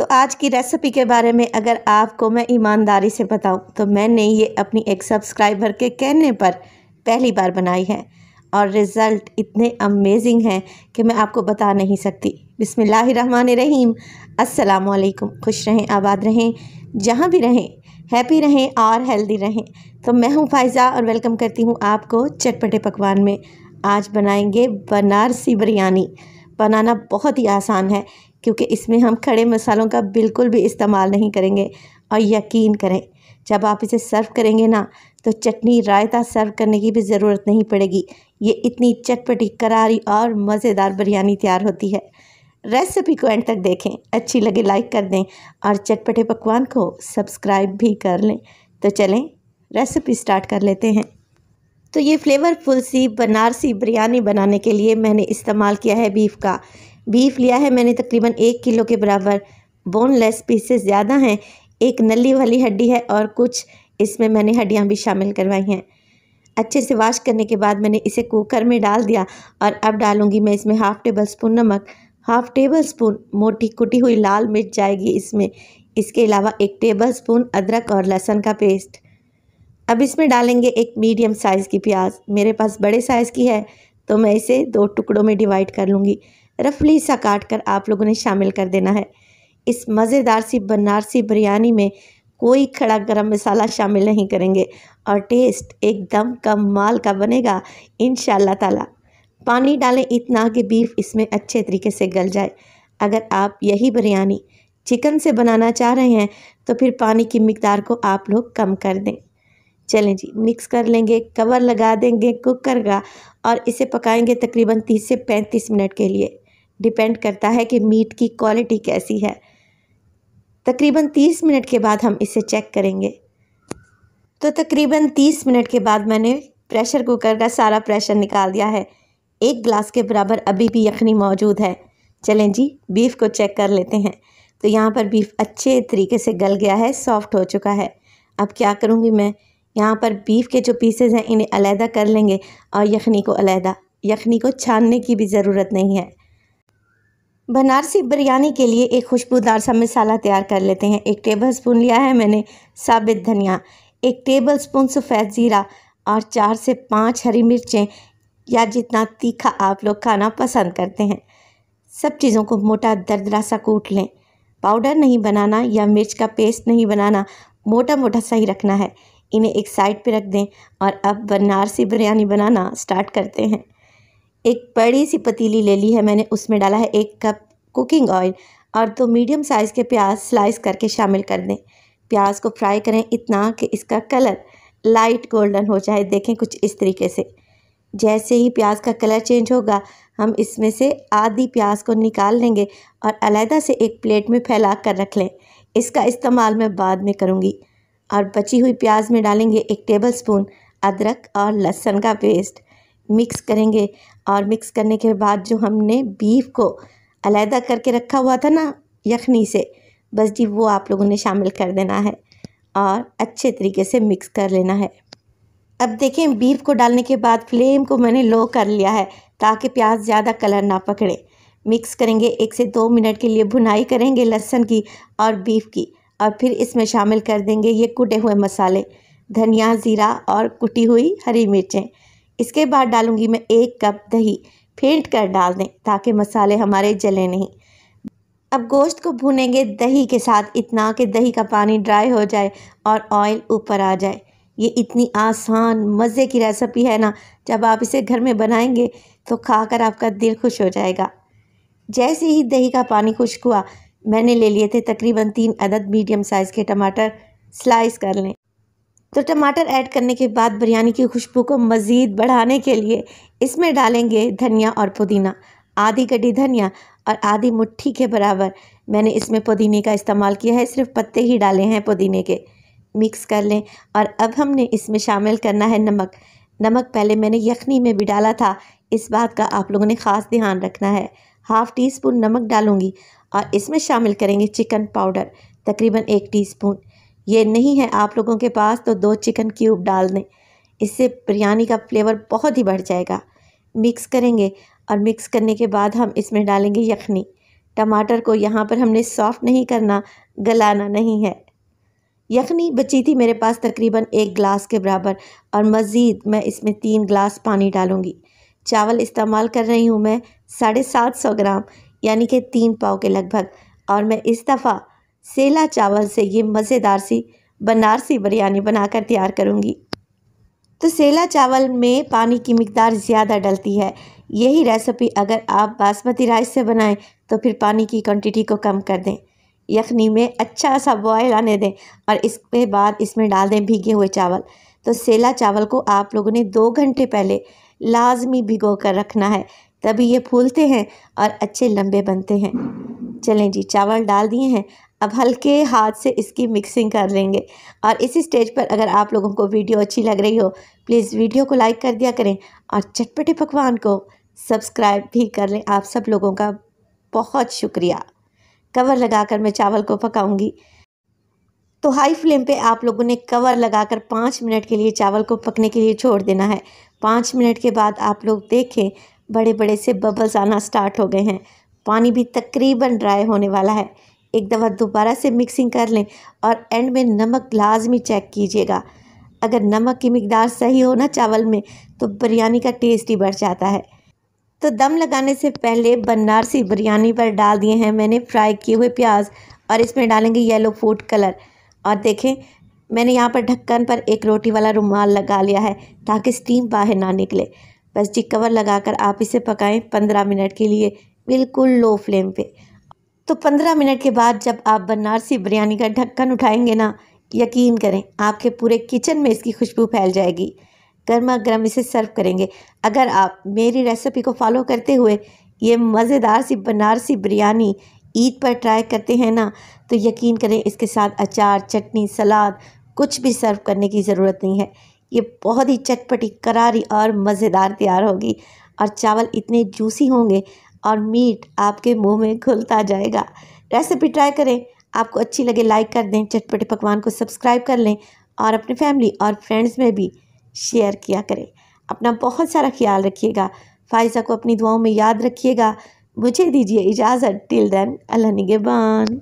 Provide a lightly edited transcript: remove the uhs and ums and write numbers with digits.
तो आज की रेसिपी के बारे में अगर आपको मैं ईमानदारी से बताऊं तो मैंने ये अपनी एक सब्सक्राइबर के कहने पर पहली बार बनाई है और रिज़ल्ट इतने अमेजिंग हैं कि मैं आपको बता नहीं सकती। बिस्मिल्लाहिर्रहमानिर्रहीम। अस्सलाम वालेकुम। खुश रहें, आबाद रहें, जहाँ भी रहें, हैप्पी रहें और हेल्दी रहें। तो मैं हूँ फ़ाइज़ा और वेलकम करती हूँ आपको चटपटे पकवान में। आज बनाएंगे बनारसी बिरयानी। बनाना बहुत ही आसान है क्योंकि इसमें हम खड़े मसालों का बिल्कुल भी इस्तेमाल नहीं करेंगे। और यकीन करें, जब आप इसे सर्व करेंगे ना तो चटनी रायता सर्व करने की भी ज़रूरत नहीं पड़ेगी। ये इतनी चटपटी, करारी और मज़ेदार बिरयानी तैयार होती है। रेसिपी को एंड तक देखें, अच्छी लगे लाइक कर दें और चटपटे पकवान को सब्सक्राइब भी कर लें। तो चलें रेसिपी स्टार्ट कर लेते हैं। तो ये फ्लेवरफुल सी बनारसी बिरयानी बनाने के लिए मैंने इस्तेमाल किया है बीफ का। बीफ लिया है मैंने तकरीबन 1 किलो के बराबर। बोनलेस पीसेस ज़्यादा हैं, एक नली वाली हड्डी है और कुछ इसमें मैंने हड्डियां भी शामिल करवाई हैं। अच्छे से वॉश करने के बाद मैंने इसे कुकर में डाल दिया और अब डालूंगी मैं इसमें हाफ़ टेबल स्पून नमक, हाफ़ टेबल स्पून मोटी कुटी हुई लाल मिर्च जाएगी इसमें। इसके अलावा 1 टेबल स्पून अदरक और लहसुन का पेस्ट। अब इसमें डालेंगे एक मीडियम साइज़ की प्याज। मेरे पास बड़े साइज़ की है तो मैं इसे 2 टुकड़ों में डिवाइड कर लूँगी। रफली सा काट कर आप लोगों ने शामिल कर देना है। इस मज़ेदार सी बनारसी बिरयानी में कोई खड़ा गरम मसाला शामिल नहीं करेंगे और टेस्ट एकदम कमाल का बनेगा इंशाअल्लाह ताला। पानी डालें इतना कि बीफ इसमें अच्छे तरीके से गल जाए। अगर आप यही बिरयानी चिकन से बनाना चाह रहे हैं तो फिर पानी की मिकदार को आप लोग कम कर दें। चलें जी, मिक्स कर लेंगे, कवर लगा देंगे कुकर का और इसे पकाएंगे तकरीबन 30 से 35 मिनट के लिए। डिपेंड करता है कि मीट की क्वालिटी कैसी है। तकरीबन 30 मिनट के बाद हम इसे चेक करेंगे। तो तकरीबन 30 मिनट के बाद मैंने प्रेशर कुकर का सारा प्रेशर निकाल दिया है। 1 गिलास के बराबर अभी भी यखनी मौजूद है। चलें जी, बीफ को चेक कर लेते हैं। तो यहाँ पर बीफ अच्छे तरीके से गल गया है, सॉफ्ट हो चुका है। अब क्या करूँगी मैं, यहाँ पर बीफ के जो पीसेस हैं इन्हें अलहदा कर लेंगे और यखनी को अलहदा। यखनी को छानने की भी ज़रूरत नहीं है। बनारसी बिरयानी के लिए एक खुशबूदार सा मसाला तैयार कर लेते हैं। 1 टेबल स्पून लिया है मैंने साबित धनिया, 1 टेबल स्पून सफ़ेद ज़ीरा और 4 से 5 हरी मिर्चें या जितना तीखा आप लोग खाना पसंद करते हैं। सब चीज़ों को मोटा दरदरा सा कूट लें। पाउडर नहीं बनाना या मिर्च का पेस्ट नहीं बनाना, मोटा मोटा सही रखना है। इन्हें एक साइड पे रख दें और अब बनारसी बिरयानी बनाना स्टार्ट करते हैं। एक बड़ी सी पतीली ले ली है मैंने, उसमें डाला है 1 कप कुकिंग ऑयल और 2 मीडियम साइज़ के प्याज स्लाइस करके शामिल कर दें। प्याज को फ्राई करें इतना कि इसका कलर लाइट गोल्डन हो जाए। देखें कुछ इस तरीके से। जैसे ही प्याज का कलर चेंज होगा हम इसमें से आधी प्याज को निकाल लेंगे और अलहदा से एक प्लेट में फैला कर रख लें। इसका इस्तेमाल मैं बाद में करूँगी। और बची हुई प्याज में डालेंगे 1 टेबल स्पून अदरक और लहसुन का पेस्ट। मिक्स करेंगे और मिक्स करने के बाद जो हमने बीफ को अलहदा करके रखा हुआ था ना यखनी से, बस जी वो आप लोगों ने शामिल कर देना है और अच्छे तरीके से मिक्स कर लेना है। अब देखें, बीफ को डालने के बाद फ्लेम को मैंने लो कर लिया है ताकि प्याज ज़्यादा कलर ना पकड़े। मिक्स करेंगे, 1 से 2 मिनट के लिए भुनाई करेंगे लहसुन की और बीफ की और फिर इसमें शामिल कर देंगे ये कुटे हुए मसाले, धनिया, ज़ीरा और कुटी हुई हरी मिर्चें। इसके बाद डालूंगी मैं 1 कप दही, फेंट कर डाल दें ताकि मसाले हमारे जले नहीं। अब गोश्त को भूनेंगे दही के साथ इतना कि दही का पानी ड्राई हो जाए और ऑयल ऊपर आ जाए। ये इतनी आसान मज़े की रेसिपी है ना, जब आप इसे घर में बनाएंगे तो खाकर आपका दिल खुश हो जाएगा। जैसे ही दही का पानी खुश्क हुआ मैंने ले लिए थे तकरीबन 3 अदद मीडियम साइज़ के टमाटर, स्लाइस कर लें। तो टमाटर ऐड करने के बाद बिरयानी की खुशबू को मज़ीद बढ़ाने के लिए इसमें डालेंगे धनिया और पुदीना। आधी कटी धनिया और आधी मुट्ठी के बराबर मैंने इसमें पुदीने का इस्तेमाल किया है, सिर्फ पत्ते ही डाले हैं पुदीने के। मिक्स कर लें और अब हमने इसमें शामिल करना है नमक। नमक पहले मैंने यखनी में भी डाला था, इस बात का आप लोगों ने ख़ास ध्यान रखना है। हाफ़ टी स्पून नमक डालूँगी और इसमें शामिल करेंगे चिकन पाउडर तकरीबन 1 टीस्पून। ये नहीं है आप लोगों के पास तो 2 चिकन क्यूब डाल दें, इससे बिरयानी का फ्लेवर बहुत ही बढ़ जाएगा। मिक्स करेंगे और मिक्स करने के बाद हम इसमें डालेंगे यखनी। टमाटर को यहाँ पर हमने सॉफ्ट नहीं करना, गलाना नहीं है। यखनी बची थी मेरे पास तकरीबन 1 गिलास के बराबर और मज़ीद मैं इसमें 3 गिलास पानी डालूँगी। चावल इस्तेमाल कर रही हूँ मैं 750 ग्राम यानी कि 3 पाव के लगभग। और मैं इस दफ़ा सेला चावल से ये मज़ेदार सी बनारसी बिरयानी बनाकर तैयार करूँगी। तो सेला चावल में पानी की मिकदार ज़्यादा डलती है। यही रेसिपी अगर आप बासमती राइस से बनाएं तो फिर पानी की क्वांटिटी को कम कर दें। यखनी में अच्छा सा बॉयल आने दें और इसके बाद इसमें डाल दें भीगे हुए चावल। तो सेला चावल को आप लोगों ने 2 घंटे पहले लाजमी भिगो कर रखना है, तभी ये फूलते हैं और अच्छे लंबे बनते हैं। चलें जी, चावल डाल दिए हैं। अब हल्के हाथ से इसकी मिक्सिंग कर लेंगे। और इसी स्टेज पर अगर आप लोगों को वीडियो अच्छी लग रही हो प्लीज़ वीडियो को लाइक कर दिया करें और चटपटे पकवान को सब्सक्राइब भी कर लें। आप सब लोगों का बहुत शुक्रिया। कवर लगाकर मैं चावल को पकाऊंगी। तो हाई फ्लेम पे आप लोगों ने कवर लगाकर 5 मिनट के लिए चावल को पकने के लिए छोड़ देना है। 5 मिनट के बाद आप लोग देखें बड़े बड़े से बबल्स आना स्टार्ट हो गए हैं। पानी भी तकरीबन ड्राई होने वाला है। एक दफ़ा दोबारा से मिक्सिंग कर लें और एंड में नमक लाजमी चेक कीजिएगा। अगर नमक की मिकदार सही हो ना चावल में तो बिरयानी का टेस्ट ही बढ़ जाता है। तो दम लगाने से पहले बनारसी बिरयानी पर डाल दिए हैं मैंने फ्राई किए हुए प्याज और इसमें डालेंगे येलो फूड कलर। और देखें मैंने यहाँ पर ढक्कन पर एक रोटी वाला रुमाल लगा लिया है ताकि स्टीम बाहर ना निकले। बस जी कवर लगाकर आप इसे पकाएं 15 मिनट के लिए बिल्कुल लो फ्लेम पे। तो 15 मिनट के बाद जब आप बनारसी बिरयानी का ढक्कन उठाएंगे ना, यकीन करें आपके पूरे किचन में इसकी खुशबू फैल जाएगी। गर्मा गर्म इसे सर्व करेंगे। अगर आप मेरी रेसिपी को फॉलो करते हुए ये मज़ेदार सी बनारसी बिरयानी ईद पर ट्राई करते हैं ना, तो यकीन करें इसके साथ अचार, चटनी, सलाद कुछ भी सर्व करने की ज़रूरत नहीं है। ये बहुत ही चटपटी, करारी और मज़ेदार तैयार होगी। और चावल इतने जूसी होंगे और मीट आपके मुंह में घुलता जाएगा। रेसिपी ट्राई करें। आपको अच्छी लगे लाइक कर दें, चटपटे पकवान को सब्सक्राइब कर लें और अपने फैमिली और फ्रेंड्स में भी शेयर किया करें। अपना बहुत सारा ख्याल रखिएगा। फ़ाइज़ा को अपनी दुआओं में याद रखिएगा। मुझे दीजिए इजाज़त। टिल देन, अल्लाह निगहबान।